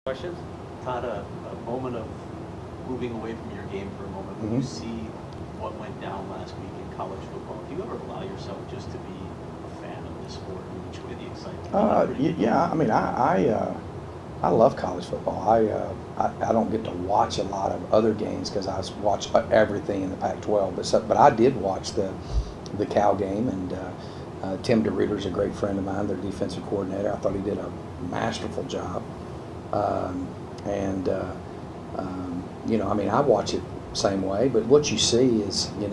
Questions? Todd, a moment of moving away from your game for a moment. When you see what went down last week in college football, do you ever allow yourself just to be a fan of the sport and enjoy the excitement? Yeah, I mean, I love college football. I don't get to watch a lot of other games because I watch everything in the Pac-12. But I did watch the Cal game, and Tim DeRuyter's a great friend of mine, their defensive coordinator. I thought he did a masterful job. You know, I mean, I watch it same way, but what you see is, you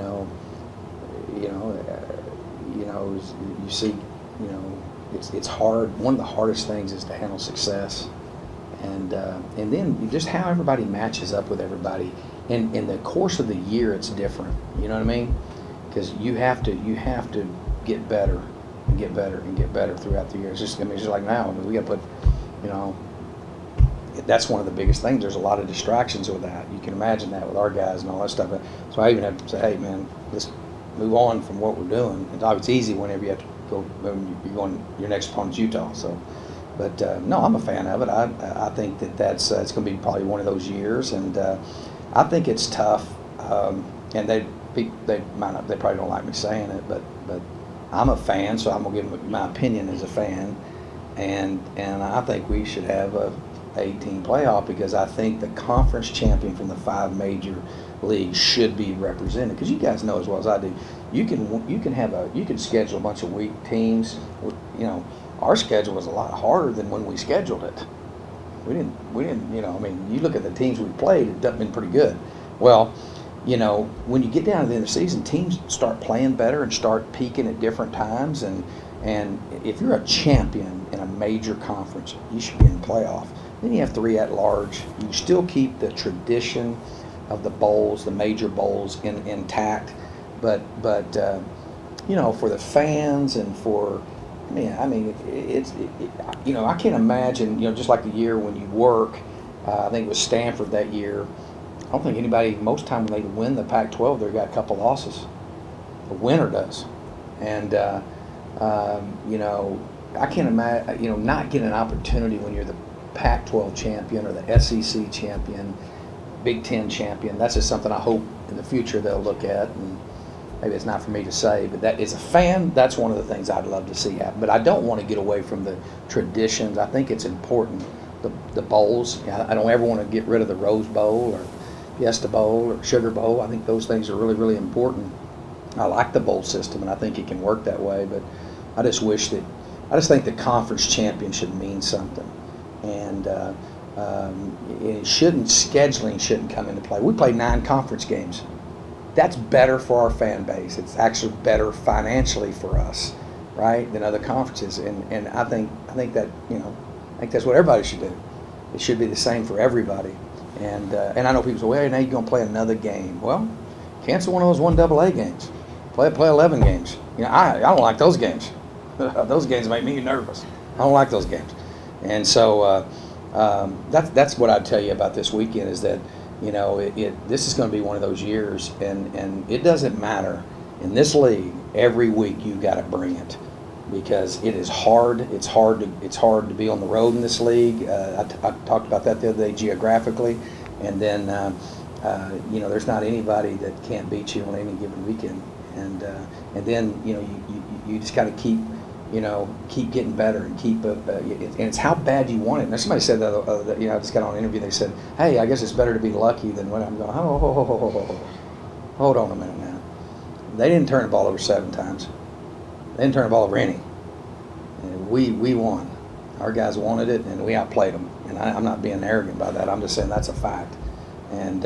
see, it's hard. One of the hardest things is to handle success, and then just how everybody matches up with everybody. In the course of the year, it's different. You know what I mean? Because you have to get better and get better and get better throughout the year. It's just, I mean, it's just like now. I mean, we got to put, you know. That's one of the biggest things. There's a lot of distractions with that. You can imagine that with our guys and all that stuff. So I even have to say, hey, man, let's move on from what we're doing. It's easy whenever you have to go, when you're going, your next opponent's Utah. So, but no, I'm a fan of it. I think that's it's going to be probably one of those years, and I think it's tough. And they probably don't like me saying it, but I'm a fan, so I'm gonna give them my opinion as a fan, and I think we should have a 18 playoff, because I think the conference champion from the 5 major leagues should be represented. Because you guys know as well as I do, you can schedule a bunch of weak teams. You know, our schedule was a lot harder than when we scheduled it. We didn't. You know, I mean, you look at the teams we played; it's been pretty good. Well, you know, when you get down to the end of the season, teams start playing better and start peaking at different times. And if you're a champion in a major conference, you should be in the playoff. Then you have 3 at-large. You still keep the tradition of the bowls, the major bowls, intact. But you know, for the fans and for, I mean, you know, I can't imagine, you know, just like the year when you work. I think it was Stanford that year. I don't think anybody, most time when they win the Pac-12, they've got a couple losses. The winner does. And you know, I can't imagine, you know, not getting an opportunity when you're the Pac-12 champion or the SEC champion, Big Ten champion. That's just something I hope in the future they'll look at, and maybe it's not for me to say, but that, as a fan, that's one of the things I'd love to see happen. But I don't want to get away from the traditions. I think it's important, the bowls. I don't ever want to get rid of the Rose Bowl or Fiesta Bowl or Sugar Bowl. I think those things are really, really important. I like the bowl system, and I think it can work that way, but I just think the conference champion should mean something. And scheduling shouldn't come into play. We play 9 conference games. That's better for our fan base. It's actually better financially for us, right, than other conferences. And I think that, you know, I think that's what everybody should do. It should be the same for everybody. And I know people say, well, now you're going to play another game. Well, cancel one of those 1AA games. Play 11 games. You know, I don't like those games. Those games make me nervous. I don't like those games. And so that's what I'd tell you about this weekend, is that, you know, this is going to be one of those years, and it doesn't matter. In this league, every week you got to bring it, because it is hard. It's hard to be on the road in this league. I talked about that the other day geographically, and then you know, there's not anybody that can't beat you on any given weekend, and then, you know, you just got to keep getting better and and it's how bad you want it. Now, somebody said that, you know, I just got on an interview. They said, hey, I guess it's better to be lucky than when I'm going, hold on a minute now. They didn't turn the ball over 7 times. They didn't turn the ball over any. And we won. Our guys wanted it, and we outplayed them. And I'm not being arrogant by that. I'm just saying that's a fact. And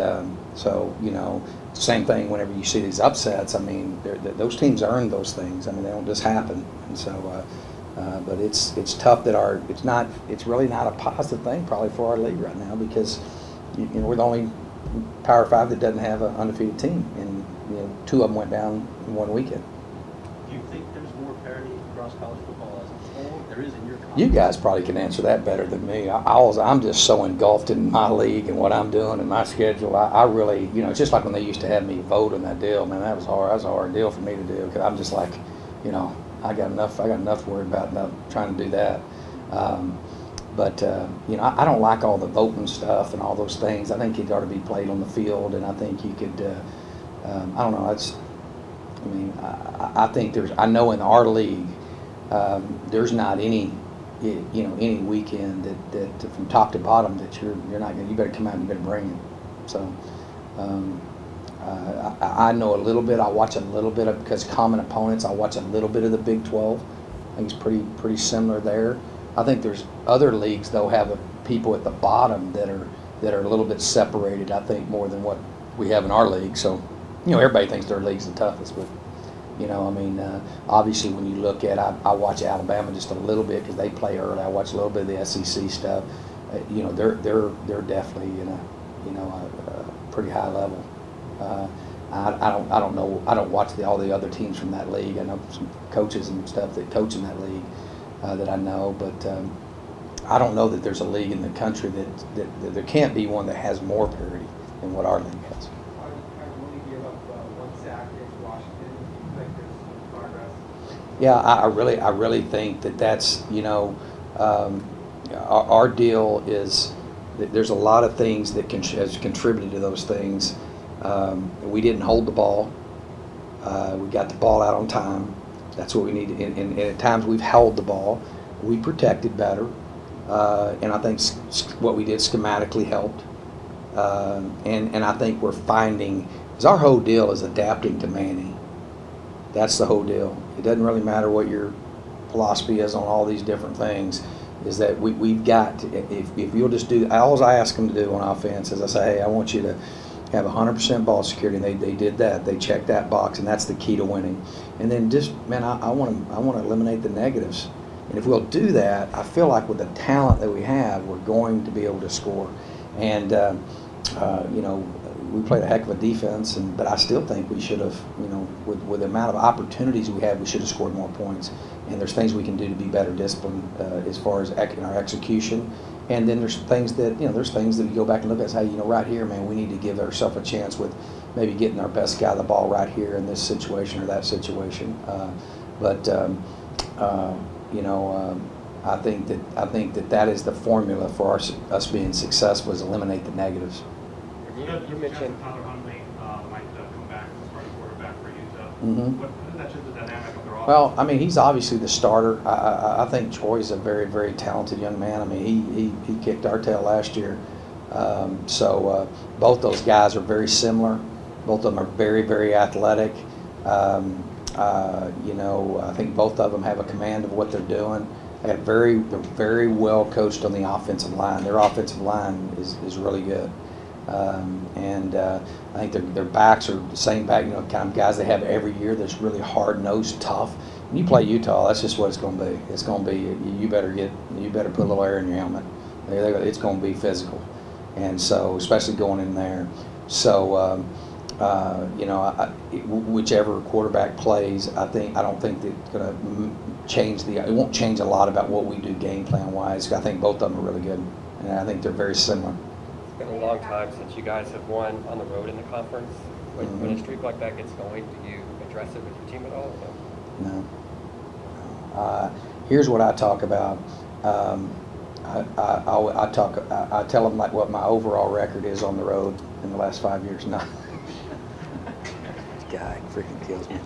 so, you know, same thing whenever you see these upsets. I mean, those teams earn those things. I mean, they don't just happen. And so, but it's tough that it's really not a positive thing probably for our league right now, because, you know, we're the only Power 5 that doesn't have an undefeated team, and, you know, 2 of them went down in one weekend. Do you think there's more parity across college football as a whole? There is in your conference? You guys probably can answer that better than me. I'm just so engulfed in my league and what I'm doing and my schedule. I really, you know, it's just like when they used to have me vote on that deal. Man, that was hard. That was a hard deal for me to do, because I'm just like, you know, I got enough worried about not trying to do that. But you know, I don't like all the voting stuff and all those things. I think it ought to be played on the field, and I think you could. I don't know. I mean, I think there's. I know in our league, there's not any, you know, any weekend that from top to bottom that you're not gonna. You better come out and you better bring it. So. I know a little bit. I watch a little bit of, because common opponents. I watch a little bit of the Big 12. I think it's pretty similar there. I think there's other leagues though have people at the bottom that are a little bit separated. I think more than what we have in our league. So, you know, everybody thinks their league's the toughest, but you know, I mean, obviously when you look at, I watch Alabama just a little bit because they play early. I watch a little bit of the SEC stuff. You know, they're definitely in a pretty high level. I don't know. I don't watch all the other teams from that league. I know some coaches and stuff that coach in that league that I know, but I don't know that there's a league in the country that there can't be one that has more parity than what our league has. I give up one sack against Washington. Do you think there's some progress? Yeah, I really think that's, you know, our deal is that there's a lot of things that has contributed to those things. We didn't hold the ball. We got the ball out on time. That's what we need. And at times we've held the ball. We protected better. And I think what we did schematically helped. And I think we're finding, because our whole deal is adapting to Manny. That's the whole deal. It doesn't really matter what your philosophy is on all these different things. Is that we've got to, if you'll just do, all I ask them to do on offense is I say, hey, I want you to have 100% ball security, and they did that. They checked that box, and that's the key to winning. And then just, man, I want to eliminate the negatives. And if we'll do that, I feel like with the talent that we have, we're going to be able to score. And you know, we played a heck of a defense, but I still think we should have, you know, with the amount of opportunities we had, we should have scored more points. And there's things we can do to be better disciplined as far as in our execution. And then there's things that, you know, you go back and look at and say, you know, right here, man, we need to give ourselves a chance with maybe getting our best guy the ball right here in this situation or that situation. You know, I think that is the formula for us being successful, is eliminate the negatives. You mentioned Todd Graham might come back as starting quarterback for Utah. Mm-hmm. What does that change the dynamic of their offense? Well, I mean, he's obviously the starter. I think Troy's a very, very talented young man. I mean, he kicked our tail last year. So both those guys are very similar. Both of them are very, very athletic. You know, I think both of them have a command of what they're doing. They're very well coached on the offensive line. Their offensive line is really good. I think their backs are the same back, you know, kind of guys they have every year that's really hard-nosed, tough. When you play Utah, that's just what it's going to be. It's going to be, you better put a little air in your helmet. It's going to be physical. And so, especially going in there. So, you know, whichever quarterback plays, I don't think that it's going to change it won't change a lot about what we do game plan wise. I think both of them are really good, and I think they're very similar. It's been a long time since you guys have won on the road in the conference. When a streak like that gets going, do you address it with your team at all? No. Here's what I talk about. I tell them like what my overall record is on the road in the last 5 years. No. This guy freaking kills me.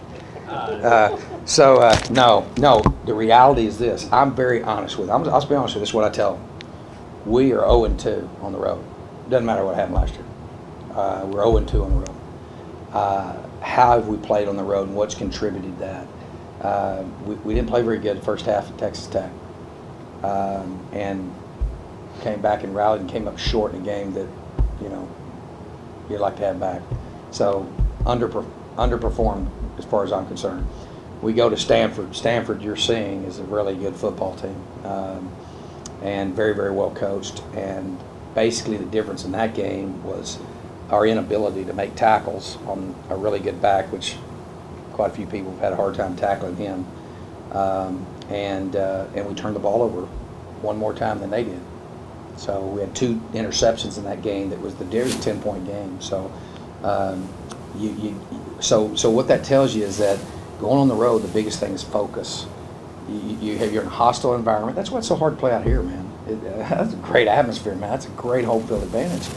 No. The reality is this. I'm very honest with them. I'll be honest with you. This is what I tell them. We are 0-2 on the road. Doesn't matter what happened last year. We're 0-2 on the road. How have we played on the road, and what's contributed that? We didn't play very good the first half at Texas Tech, and came back and rallied and came up short in a game that, you know, you'd like to have back. So underperformed as far as I'm concerned. We go to Stanford. Stanford, you're seeing, is a really good football team, and very, very well coached. And basically the difference in that game was our inability to make tackles on a really good back, which quite a few people have had a hard time tackling him. And we turned the ball over one more time than they did. So we had 2 interceptions in that game. That was the 10-point game. So so what that tells you is that going on the road, the biggest thing is focus. You're in a hostile environment. That's why it's so hard to play out here, man. That's a great atmosphere, man. That's a great home field advantage.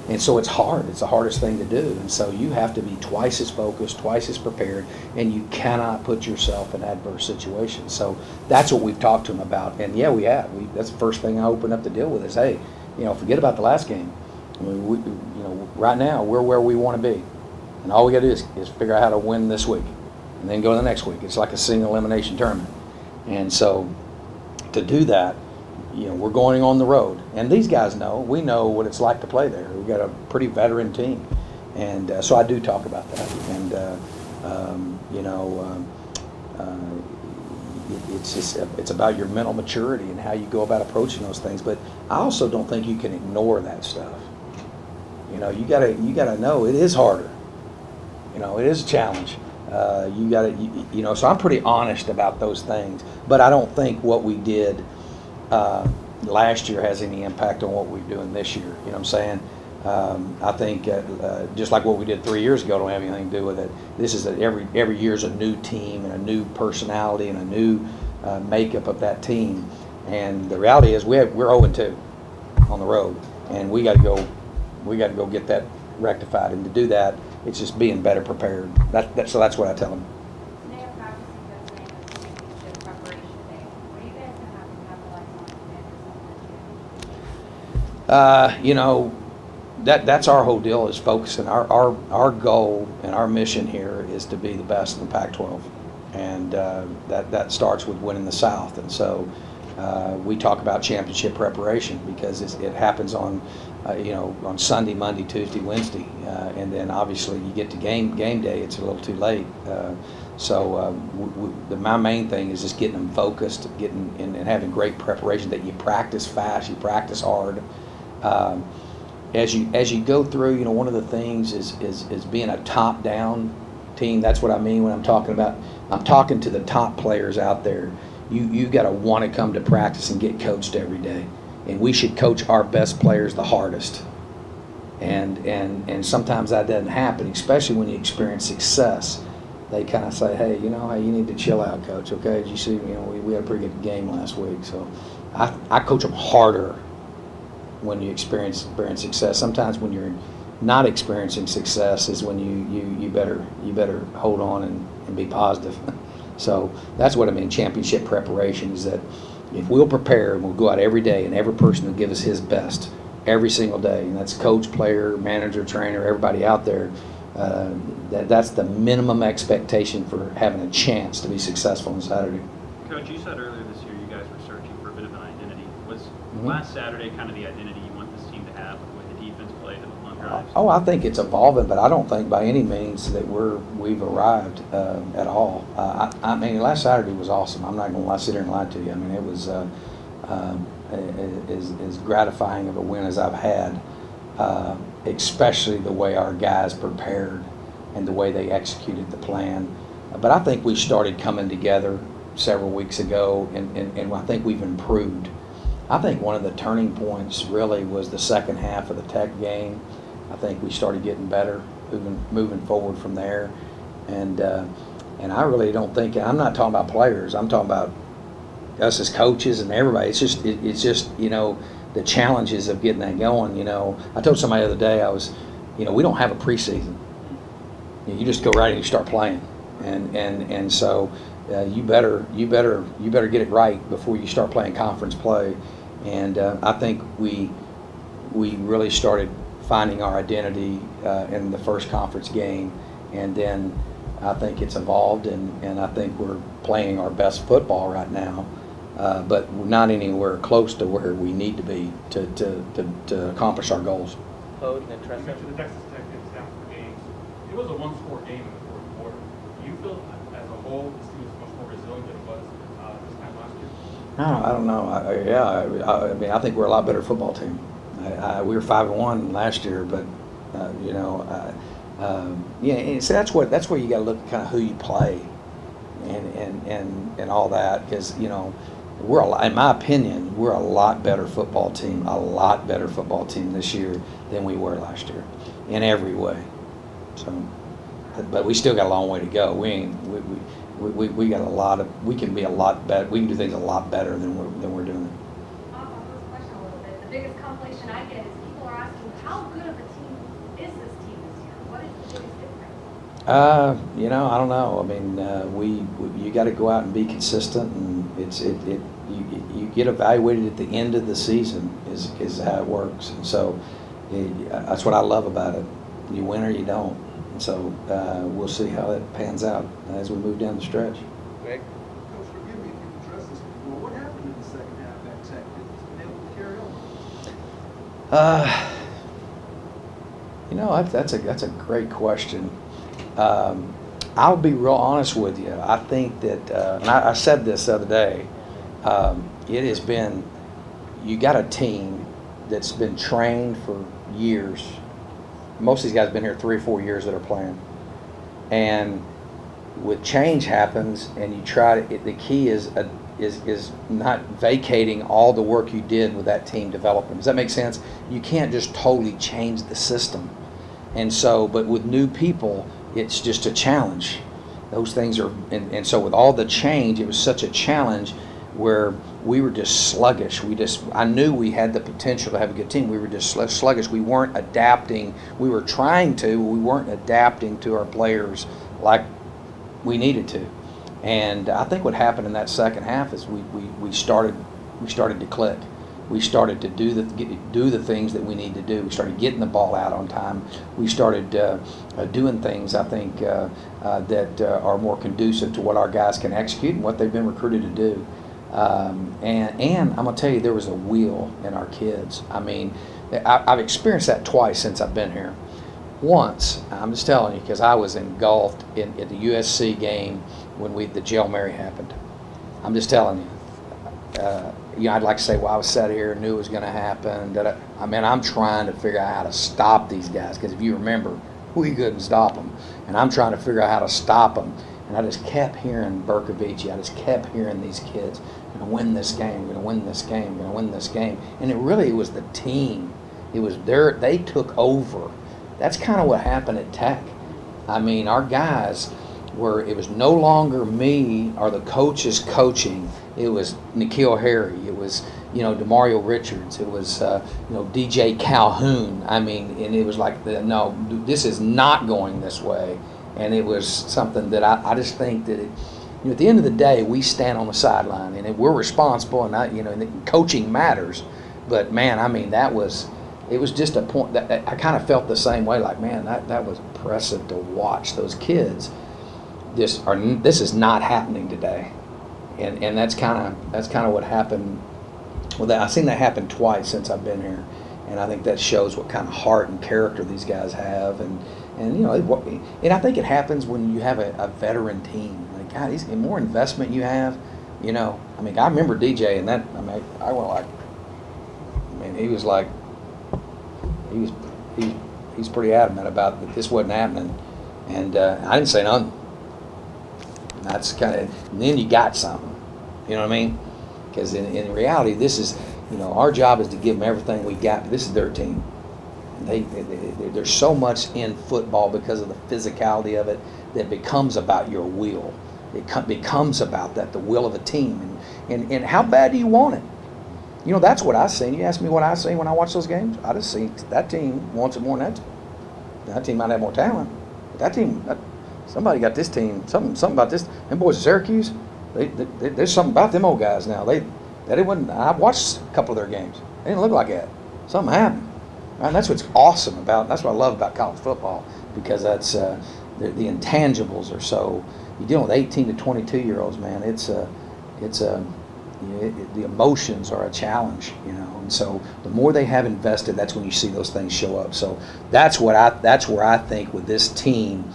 And so it's hard. It's the hardest thing to do. And so you have to be twice as focused, twice as prepared, and you cannot put yourself in adverse situations. So that's what we've talked to them about. And yeah, we have. That's the first thing I open up the deal with is, hey, forget about the last game. I mean, right now we're where we want to be, and all we got to do is figure out how to win this week, and then go to the next week. It's like a single elimination tournament. And so to do that, we're going on the road, and these guys know. We know what it's like to play there. We've got a pretty veteran team, and so I do talk about that. And it's about your mental maturity and how you go about approaching those things. But I also don't think you can ignore that stuff. You gotta know it is harder. It is a challenge. So I'm pretty honest about those things. But I don't think what we did last year has any impact on what we're doing this year. You know what I'm saying? I think just like what we did 3 years ago don't have anything to do with it. This is every year's a new team and a new personality and a new makeup of that team. And the reality is we're 0-2 on the road, and we got to go get that rectified. And to do that, it's just being better prepared. So that's what I tell them. Today I'm practicing the same as championship preparation day. What are you guys going to have to capitalize on That's our whole deal is focusing. Our goal and our mission here is to be the best in the Pac-12, and that starts with winning the South. And so we talk about championship preparation because it happens on on Sunday, Monday, Tuesday, Wednesday, and then obviously you get to game day, it's a little too late. My main thing is just getting them focused, getting and having great preparation. That you practice fast, you practice hard. As you go through, one of the things is being a top-down team. That's what I mean when I'm talking about. I'm talking to the top players out there. You got to want to come to practice and get coached every day. And we should coach our best players the hardest. And sometimes that doesn't happen, especially when you experience success. They kind of say, hey, you need to chill out, coach. Okay, as you see, we had a pretty good game last week. So I coach them harder when you experience success. Sometimes when you're not experiencing success is when you better hold on and be positive. So that's what I mean. Championship preparation is that if we'll prepare and we'll go out every day, and every person will give us his best every single day, and that's coach, player, manager, trainer, everybody out there. That's the minimum expectation for having a chance to be successful on Saturday. Coach, you said earlier this year you guys were searching for a bit of an identity. Was last Saturday kind of the identity you want this team to have with the defense play, the long drives? Oh, I think it's evolving, but I don't think by any means that we've arrived at all. I mean, last Saturday was awesome. I'm not going to sit here and lie to you. I mean, it was as gratifying of a win as I've had, especially the way our guys prepared and the way they executed the plan. But I think we started coming together several weeks ago, and I think we've improved. I think one of the turning points really was the second half of the Tech game. I think we started getting better, moving forward from there, and I really don't think, I'm not talking about players. I'm talking about us as coaches and everybody. It's just the challenges of getting that going. I told somebody the other day we don't have a preseason. You just go right and you start playing, and so you better get it right before you start playing conference play. And I think we really started finding our identity in the first conference game, and then I think it's evolved, and I think we're playing our best football right now, but we're not anywhere close to where we need to be to accomplish our goals. Code and You Tressa. mentioned the Texas Tech and Stanford games. It was a one-score game in the fourth quarter. Do you feel, as a whole, this team is much more resilient than it was this time last year? I don't know. I mean, I think we're a lot better football team. We were 5-1 last year, but and so that's where you got to look at kind of who you play, and all that, because in my opinion, we're a lot better football team this year than we were last year, in every way. So, but we still got a long way to go. We got a lot of. We can be a lot better. We can do things a lot better than we're doing. Those questions biggest compilation I get is people are asking, how good of a team is this team this year? What is the biggest difference? You know, I don't know. I mean, you got to go out and be consistent, and you get evaluated at the end of the season is how it works. And so that's what I love about it. You win or you don't. And so we'll see how that pans out as we move down the stretch. Greg? Coach, forgive me if you've addressed this before. What happened in the second half that Tech didn't able to carry on? You know, that's a great question. I'll be real honest with you. I think that, and I said this the other day, it has been, you got a team that's been trained for years. Most of these guys have been here 3 or 4 years that are playing. And with change happens, and you try to, the key is not vacating all the work you did with that team development. Does that make sense? You can't just totally change the system. And so, but with new people, it's just a challenge. Those things are, and so with all the change, it was such a challenge where we were just sluggish. I knew we had the potential to have a good team. We were just sluggish. We weren't adapting. We were trying to, but we weren't adapting to our players like we needed to. And I think what happened in that second half is we started to click. We started to do the things that we need to do. We started getting the ball out on time. We started doing things, I think, that are more conducive to what our guys can execute and what they've been recruited to do. And I'm going to tell you, there was a will in our kids. I mean, I've experienced that twice since I've been here. Once, I'm just telling you, because I was engulfed at the USC game when the Hail Mary happened. I'm just telling you. You know, I'd like to say, well, I was sat here and knew it was going to happen. I mean, I'm trying to figure out how to stop these guys, because if you remember, we couldn't stop them. And I'm trying to figure out how to stop them. And I just kept hearing Berkovici. I just kept hearing these kids, going to win this game, going to win this game, going to win this game. And it was the team. It was they took over. That's kind of what happened at Tech. I mean, our guys it was no longer me or the coaches coaching. It was N'Keal Harry. It was, DeMario Richards. It was, DJ Calhoun. I mean, and it was like, no, this is not going this way. And it was something that I just think that at the end of the day, we stand on the sideline and we're responsible, and and coaching matters. But man, I mean, it was just a point that I kind of felt the same way. Like, man, that was impressive to watch those kids. This is not happening today, and that's kind of what happened. Well, I've seen that happen twice since I've been here, and I think that shows what kind of heart and character these guys have, and I think it happens when you have a veteran team. Like, God, the more investment you have, I mean, I remember DJ, and that, I mean, I went like, he was like, he's pretty adamant about that this wasn't happening, and I didn't say nothing. That's and then you got something, you know what I mean? Because in reality, this is, our job is to give them everything we got. But this is their team. And there's so much in football because of the physicality of it that becomes about your will. It becomes about the will of a team. And how bad do you want it? That's what I seen. You ask me what I see when I watch those games. I just see that team wants it more than that team. That team might have more talent, but that team. Somebody got this team. Something about this. Them boys at Syracuse. There's something about them old guys now. I watched a couple of their games. They didn't look like that. Something happened. And that's what's awesome about. That's what I love about college football, because that's the intangibles are so. You're dealing with 18 to 22-year-olds, man. The emotions are a challenge, And so the more they have invested, that's when you see those things show up. So that's where I think with this team.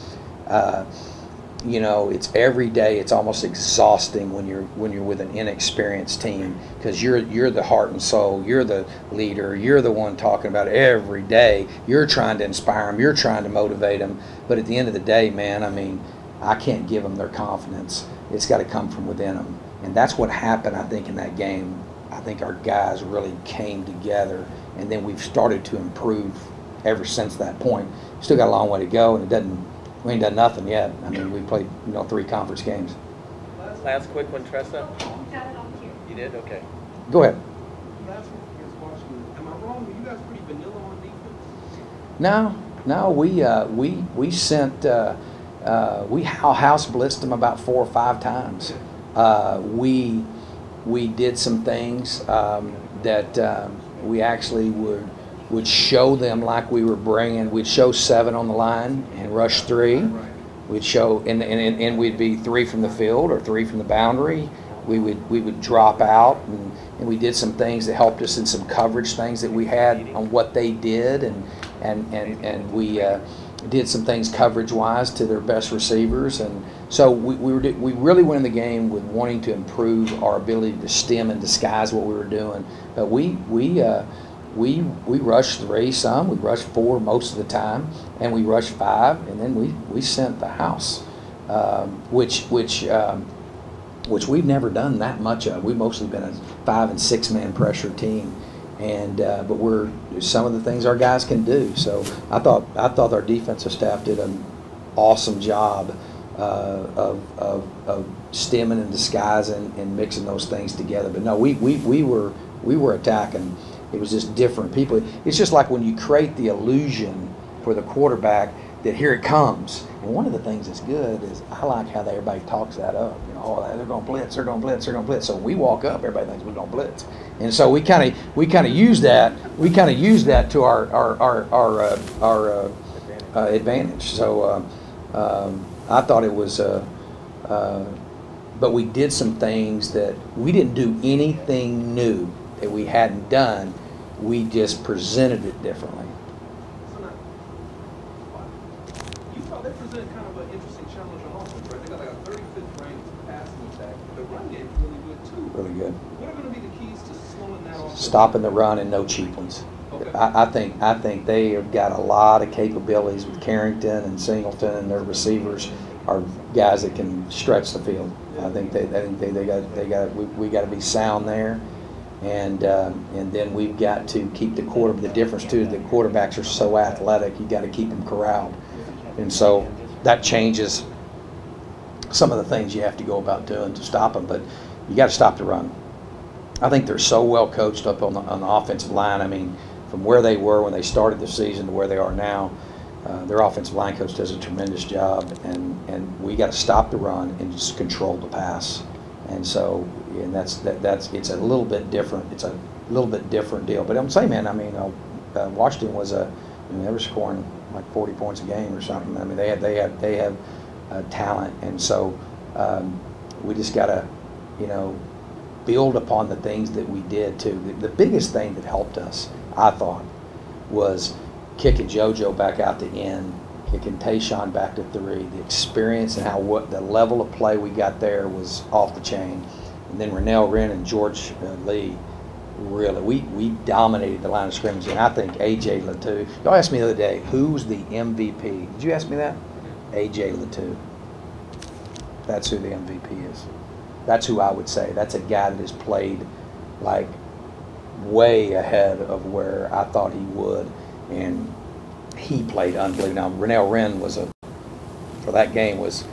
It's every day. It's almost exhausting when you're with an inexperienced team, because you're the heart and soul. You're the leader. You're the one talking about it every day. You're trying to inspire them. You're trying to motivate them. But at the end of the day, man, I mean, I can't give them their confidence. It's got to come from within them, and that's what happened. I think in that game, I think our guys really came together, and then we've started to improve ever since that point. Still got a long way to go, and we ain't done nothing yet. I mean, we played 3 conference games. Last quick one, Tressa. Got it on here. You did? Okay. Go ahead. Last week against Washington, am I No, we sent we house blitzed them about 4 or 5 times. We did some things that we actually would show them like we were bringing. We'd show 7 on the line and rush 3. We'd show and we'd be 3 from the field or 3 from the boundary. We would drop out and we did some things that helped us in some coverage things that we had on what they did and we did some things coverage-wise to their best receivers, and so we really went in the game with wanting to improve our ability to stem and disguise what we were doing. But we rushed 3 some, we rushed 4 most of the time, and we rushed 5, and then we sent the house, which we've never done that much of. We've mostly been a 5- and 6-man pressure team. And but some of the things our guys can do. So I thought our defensive staff did an awesome job of stemming and disguising and mixing those things together. But no, we were attacking. It was just different people. It's just like when you create the illusion for the quarterback that here it comes. And one of the things that's good is I like how everybody talks that up. You know, oh, they're going to blitz, they're going to blitz, they're going to blitz. So when we walk up, everybody thinks we're going to blitz. And so we kind of use that. We kind of use that to our advantage. So I thought it was. But we did some things that we didn't do anything new that we hadn't done. We just presented it differently. So now, you thought they presented kind of an interesting challenge on offense, right? They got like a 35th ranked passing attack. The run game is really good too. Really good. What are going to be the keys to slowing that offense? Stopping the run and no cheap ones. Okay. I think they have got a lot of capabilities with Carrington and Singleton, and their receivers are guys that can stretch the field. I think we got to be sound there, and then we've got to keep the quarterback. The difference too is the quarterbacks are so athletic. You got to keep them corralled, and so that changes some of the things you have to go about doing to stop them. But you got to stop the run. I think they're so well coached up on the offensive line. I mean, from where they were when they started the season to where they are now, their offensive line coach does a tremendous job, and we got to stop the run and just control the pass. And so, and that's it's a little bit different. It's a little bit different deal. But I'm saying, man, I mean, Washington was they were scoring like 40 points a game or something. I mean, they have talent, and so we just got to, build upon the things that we did too. The biggest thing that helped us, I thought, was kicking JoJo back out to end, kicking Tayshawn back to 3. The experience and the level of play we got there was off the chain. And then Rennell Wren and George Lee, really, we dominated the line of scrimmage. And I think A.J. Latou, y'all asked me the other day, who's the MVP? Did you ask me that? A.J. Latou. That's who the MVP is. That's who I would say. That's a guy that has played like way ahead of where I thought he would, and he played unbelievable. Now Rennell Wren for that game was,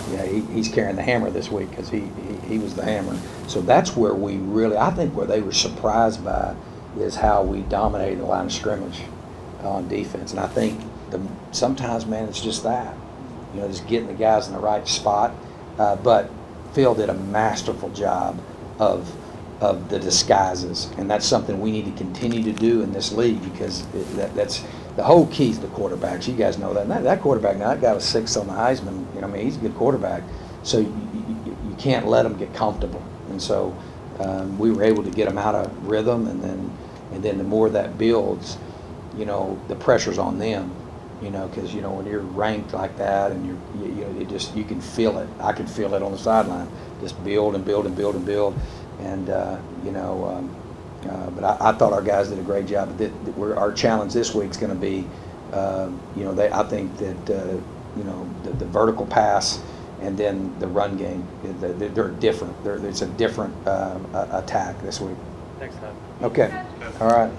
he's carrying the hammer this week because he was the hammer. So that's where we really, I think where they were surprised by is how we dominated the line of scrimmage on defense. And I think sometimes, man, it's just that, just getting the guys in the right spot. But Phil did a masterful job of the disguises, and that's something we need to continue to do in this league, because that's the whole key is the quarterbacks. You guys know that. And that quarterback, now that guy was 6th on the Heisman. He's a good quarterback. So you can't let him get comfortable. And so we were able to get him out of rhythm, and then the more that builds, the pressure's on them. Because when you're ranked like that, and you can feel it. I can feel it on the sideline. Just build and build and build and build, and but I thought our guys did a great job. Our challenge this week is going to be, I think that the vertical pass and then the run game. They're different. It's a different attack this week. Next time. Okay. All right.